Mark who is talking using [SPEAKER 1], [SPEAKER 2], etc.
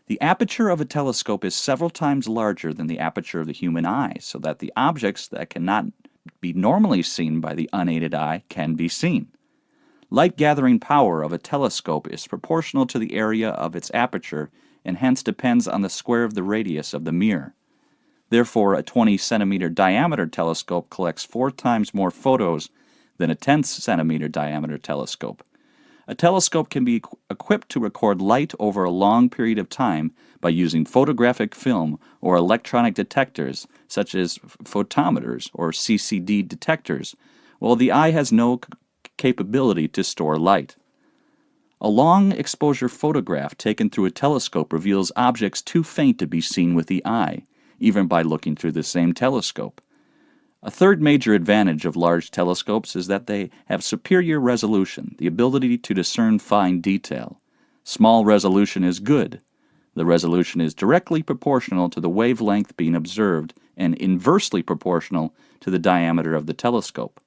[SPEAKER 1] The aperture of a telescope is several times larger than the aperture of the human eye, so that the objects that cannot be normally seen by the unaided eye can be seen. Light-gathering power of a telescope is proportional to the area of its aperture and hence depends on the square of the radius of the mirror. Therefore, a 20-centimeter diameter telescope collects 4 times more photos than a 10-centimeter diameter telescope. A telescope can be equipped to record light over a long period of time by using photographic film or electronic detectors, such as photometers or CCD detectors, while the eye has no capability to store light. A long-exposure photograph taken through a telescope reveals objects too faint to be seen with the eye, even by looking through the same telescope. A third major advantage of large telescopes is that they have superior resolution, the ability to discern fine detail. Small resolution is good. The resolution is directly proportional to the wavelength being observed and inversely proportional to the diameter of the telescope.